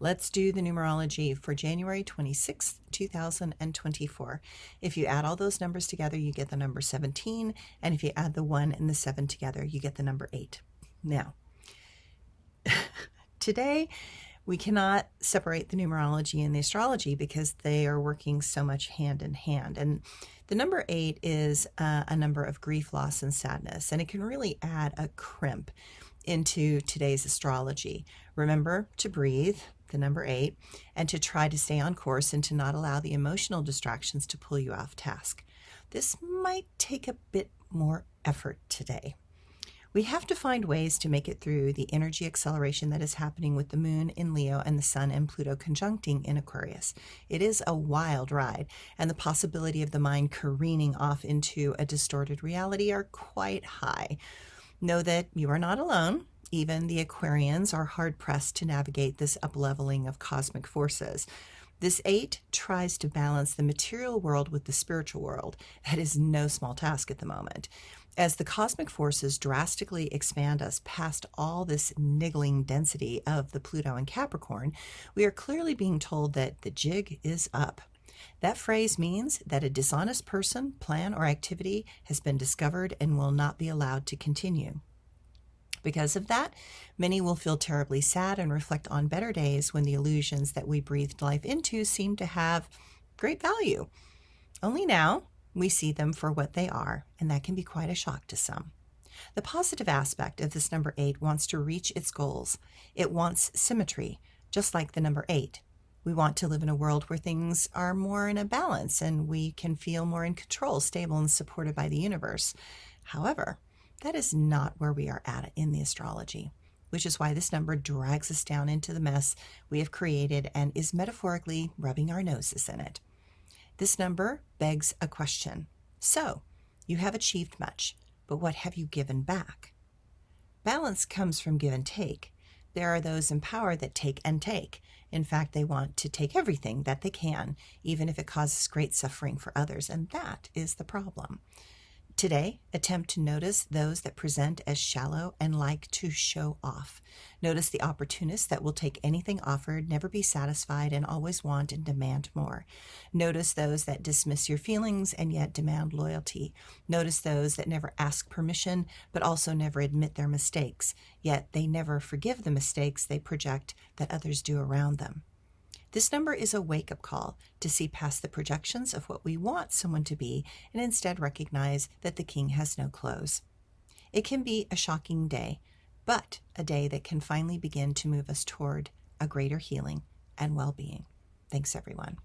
Let's do the numerology for January 26th, 2024. If you add all those numbers together, you get the number 17. And if you add the 1 and the 7 together, you get the number 8. Now, today, we cannot separate the numerology and the astrology because they are working so much hand in hand. And the number 8 is a number of grief, loss, and sadness, and it can really add a crimp into today's astrology. Remember to breathe, the number 8, and to try to stay on course and to not allow the emotional distractions to pull you off task. This might take a bit more effort today. We have to find ways to make it through the energy acceleration that is happening with the moon in Leo and the sun and Pluto conjuncting in Aquarius. It is a wild ride, and the possibility of the mind careening off into a distorted reality are quite high. Know that you are not alone. Even the Aquarians are hard-pressed to navigate this up-leveling of cosmic forces. This 8 tries to balance the material world with the spiritual world. That is no small task at the moment. As the cosmic forces drastically expand us past all this niggling density of the Pluto and Capricorn, we are clearly being told that the jig is up. That phrase means that a dishonest person, plan, or activity has been discovered and will not be allowed to continue. Because of that, many will feel terribly sad and reflect on better days when the illusions that we breathed life into seem to have great value. Only now we see them for what they are, and that can be quite a shock to some. The positive aspect of this number 8 wants to reach its goals. It wants symmetry, just like the number 8. We want to live in a world where things are more in a balance and we can feel more in control, stable, and supported by the universe. However, that is not where we are at in the astrology, which is why this number drags us down into the mess we have created and is metaphorically rubbing our noses in it. This number begs a question. So, you have achieved much, but what have you given back? Balance comes from give and take. There are those in power that take and take. In fact, they want to take everything that they can, even if it causes great suffering for others, and that is the problem. Today, attempt to notice those that present as shallow and like to show off. Notice the opportunists that will take anything offered, never be satisfied, and always want and demand more. Notice those that dismiss your feelings and yet demand loyalty. Notice those that never ask permission, but also never admit their mistakes, yet they never forgive the mistakes they project that others do around them. This number is a wake-up call to see past the projections of what we want someone to be and instead recognize that the king has no clothes. It can be a shocking day, but a day that can finally begin to move us toward a greater healing and well-being. Thanks, everyone.